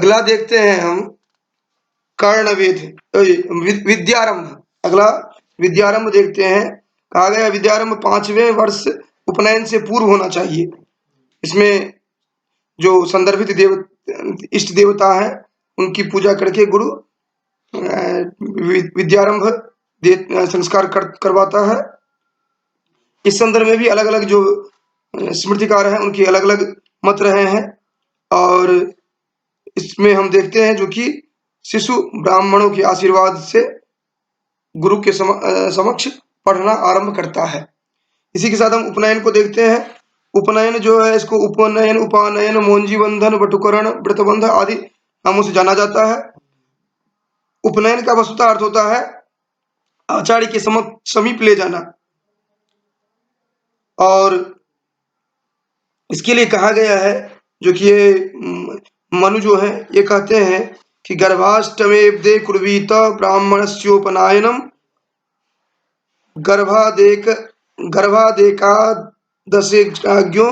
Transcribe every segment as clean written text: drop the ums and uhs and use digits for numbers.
अगला देखते हैं हम कर्णवेद विद्यारंभ। अगला विद्यारंभ देखते हैं। कहा गया विद्यारंभ 5वें वर्ष उपनयन से पूर्व होना चाहिए। इसमें जो संदर्भित इष्ट देवता है उनकी पूजा करके गुरु विद्यारंभ संस्कार करवाता है। इस संदर्भ में भी अलग अलग जो स्मृतिकार हैं उनके अलग अलग मत रहे हैं। और इसमें हम देखते हैं जो कि शिशु ब्राह्मणों के आशीर्वाद से गुरु के समक्ष पढ़ना आरंभ करता है। इसी के साथ हम उपनयन को देखते हैं। उपनयन जो है इसको उपनयन, उपानयन, मोंजी बंधन, बटुकरण, व्रतबंध आदि नामों से जाना जाता है। उपनयन का वस्तुतः अर्थ होता है आचार्य के समीप ले जाना। और इसके लिए कहा गया है जो कि ये मनु जो है ये कहते हैं कि गर्भाष्टमेब्दे कुर्वीत ब्राह्मणस्योपनायनम गर्भादेकादशेज्ञो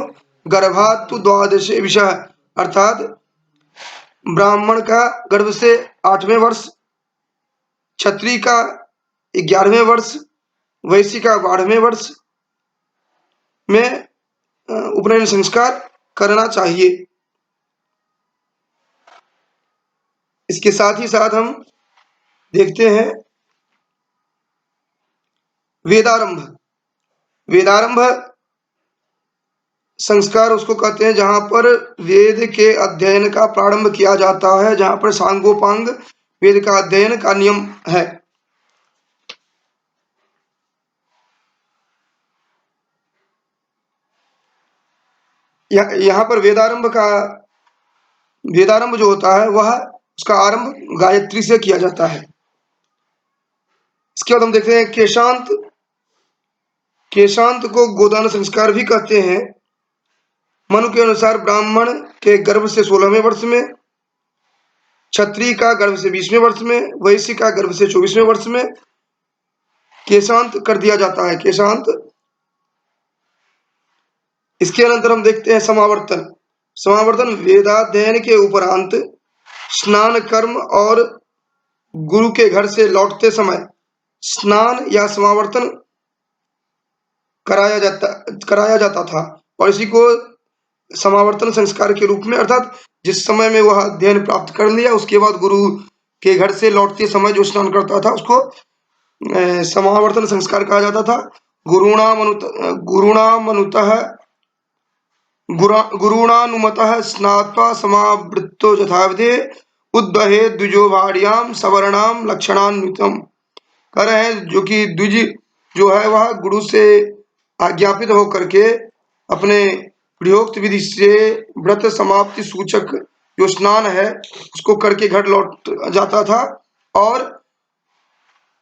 गर्भात् द्वादशे विषय। अर्थात ब्राह्मण का गर्भ से 8वें वर्ष, क्षत्रिय का 11वें वर्ष, वैश्य का 12वें वर्ष में उपनयन संस्कार करना चाहिए। इसके साथ ही साथ हम देखते हैं वेदारंभ। वेदारंभ संस्कार उसको कहते हैं जहां पर वेद के अध्ययन का प्रारंभ किया जाता है, जहां पर सांगोपांग वेद का अध्ययन का नियम है। यहाँ पर वेदारंभ जो होता है वह उसका आरंभ गायत्री से किया जाता है। इसके बाद हम देखते हैं केशांत। केशांत को गोदान संस्कार भी कहते हैं। मनु के अनुसार ब्राह्मण के गर्भ से 16वें वर्ष में, क्षत्रिय का गर्भ से 20वें वर्ष में, वैश्य का गर्भ से 24वें वर्ष में केशांत कर दिया जाता है। केशांत। इसके अनंतर हम देखते हैं समावर्तन। समावर्तन वेदाध्ययन के उपरांत स्नान कर्म और गुरु के घर से लौटते समय स्नान या समावर्तन कराया जाता था। और इसी को समावर्तन संस्कार के रूप में, अर्थात जिस समय में वह अध्ययन प्राप्त कर लिया उसके बाद गुरु के घर से लौटते समय जो स्नान करता था उसको समावर्तन संस्कार कहा जाता था। गुरुणानुमतः स्नात्वा समावृत्तो यथाविधि उद्वहे द्विजो भार्याम सवर्णाम लक्षणान्वितम। कह रहे हैं जो कि द्विज जो है वह गुरु से आज्ञापित होकर के अपने प्रयोक्त विधि से व्रत समाप्ति सूचक जो स्नान है उसको करके घर लौट जाता था। और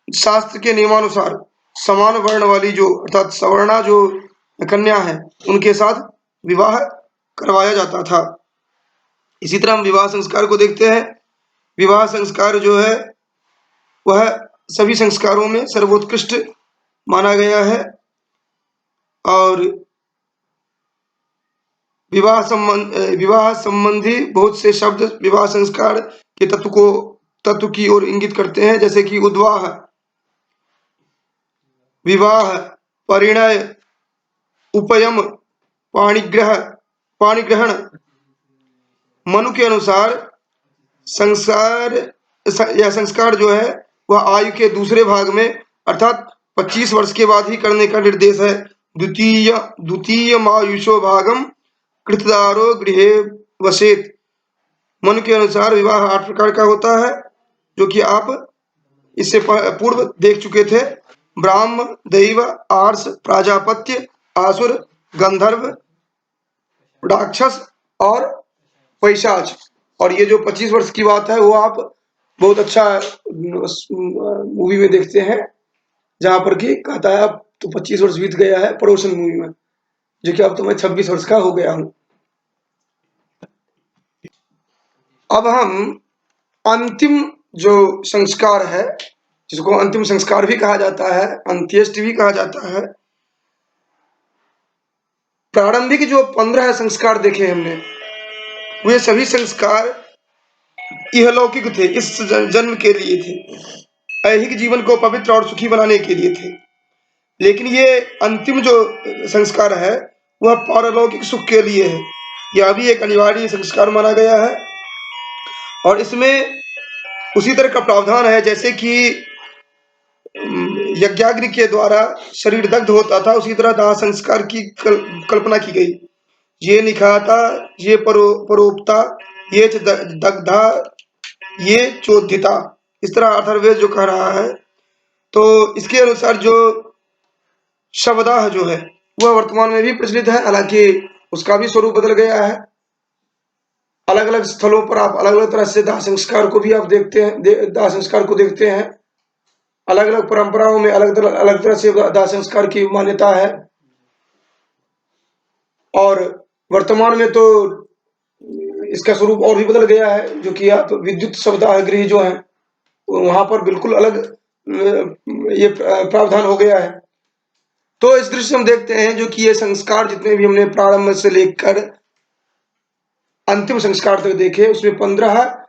शास्त्र के नियमानुसार समान वर्ण वाली जो अर्थात सवर्णा जो कन्या है उनके साथ विवाह करवाया जाता था। इसी तरह हम विवाह संस्कार को देखते हैं। विवाह संस्कार जो है वह सभी संस्कारों में सर्वोत्कृष्ट माना गया है। और विवाह संबंधी बहुत से शब्द विवाह संस्कार के तत्व की ओर इंगित करते हैं, जैसे कि उद्वाह, विवाह, परिणय, उपयम, पाणिग्रहण। मनु के अनुसार संस्कार जो है वह आयु के दूसरे भाग में अर्थात 25 वर्ष के बाद ही करने का निर्देश है। द्वितीय मायुषो भागम कृतदारो गृहे वसेत। मन के अनुसार विवाह 8 प्रकार का होता है जो कि आप इससे पूर्व देख चुके थे। ब्राह्म, दैव, आर्ष, प्राजापत्य, आसुर, गंधर्व, राक्षस और पैशाच। और ये जो 25 वर्ष की बात है वो आप बहुत अच्छा मूवी में देखते हैं जहां पर कि कहता है अब तो 25 वर्ष बीत गया है पड़ोसन मूवी में, जो कि अब तो मैं 26 वर्ष का हो गया हूं। अब हम अंतिम जो संस्कार है जिसको अंतिम संस्कार भी कहा जाता है, अंत्येष्टि भी कहा जाता है। प्रारंभिक जो 15 संस्कार देखे हमने वे सभी संस्कार इहलौकिक थे, इस जन्म के लिए थे, ऐहिक जीवन को पवित्र और सुखी बनाने के लिए थे। लेकिन ये अंतिम जो संस्कार है वह पारलौकिक सुख के लिए है। यह भी एक अनिवार्य संस्कार माना गया है और इसमें उसी तरह का प्रावधान है जैसे कि यज्ञाग्नि के द्वारा शरीर दग्ध होता था, उसी तरह दाह संस्कार की कल्पना की गई। ये निखाता, ये परोपता, ये दग्धा, ये चोदिता, इस तरह अथर्ववेद जो कह रहा है। तो इसके अनुसार जो शवदाह जो है वह वर्तमान में भी प्रचलित है, हालांकि उसका भी स्वरूप बदल गया है। अलग अलग स्थलों पर आप अलग अलग तरह से दाह संस्कार को भी आप देखते हैं, दाह संस्कार को देखते हैं। अलग अलग परंपराओं में अलग तरह से दाह संस्कार की मान्यता है। और वर्तमान में तो इसका स्वरूप और भी बदल गया है, जो कि आप विद्युत शवदाह गृह जो है वहां पर बिल्कुल अलग ये प्रावधान हो गया है। तो इस दृश्य हम देखते हैं जो कि ये संस्कार जितने भी हमने प्रारंभ से लेकर अंतिम संस्कार तक देखे, उसमें 15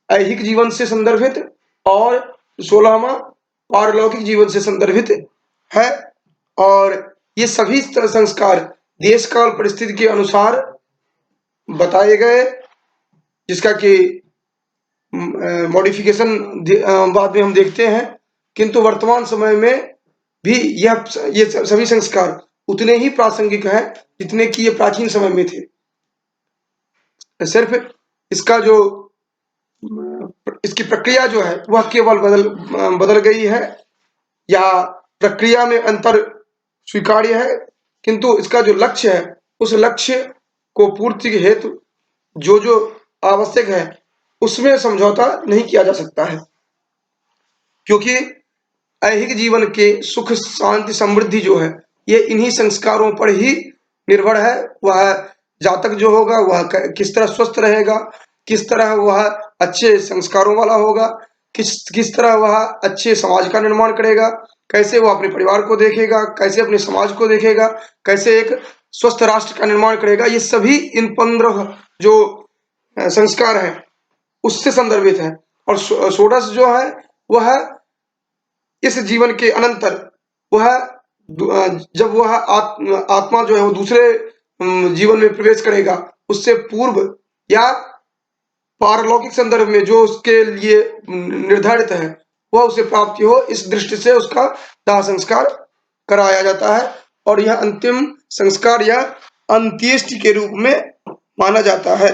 ऐहिक जीवन से संदर्भित और 16वां पारलौकिक जीवन से संदर्भित है। और ये सभी संस्कार देश काल परिस्थिति के अनुसार बताए गए, जिसका कि मॉडिफिकेशन बाद में हम देखते हैं। किंतु वर्तमान समय में भी ये सभी संस्कार उतने ही प्रासंगिक हैं जितने कि ये प्राचीन समय में थे। सिर्फ इसका जो इसकी प्रक्रिया जो है वह केवल बदल गई है, या प्रक्रिया में अंतर स्वीकार्य है, किंतु इसका जो लक्ष्य है उस लक्ष्य को पूर्ति के हेतु जो जो आवश्यक है उसमें समझौता नहीं किया जा सकता है। क्योंकि ऐहिक जीवन के सुख शांति समृद्धि जो है ये इन्हीं संस्कारों पर ही निर्भर है। वह जातक जो होगा वह किस तरह स्वस्थ रहेगा, किस तरह वह अच्छे संस्कारों वाला होगा, किस तरह वह अच्छे समाज का निर्माण करेगा, कैसे वह अपने परिवार को देखेगा, कैसे अपने समाज को देखेगा, कैसे एक स्वस्थ राष्ट्र का निर्माण करेगा, ये सभी इन 15 जो संस्कार हैं उससे संदर्भित है। और षोडश जो है वह इस जीवन के अनंतर वह जब वह आत्मा जो है वो दूसरे जीवन में प्रवेश करेगा उससे पूर्व या पारलौकिक संदर्भ में जो उसके लिए निर्धारित है वह उसे प्राप्ति हो, इस दृष्टि से उसका दाह संस्कार कराया जाता है। और यह अंतिम संस्कार या अंत्येष्टि के रूप में माना जाता है।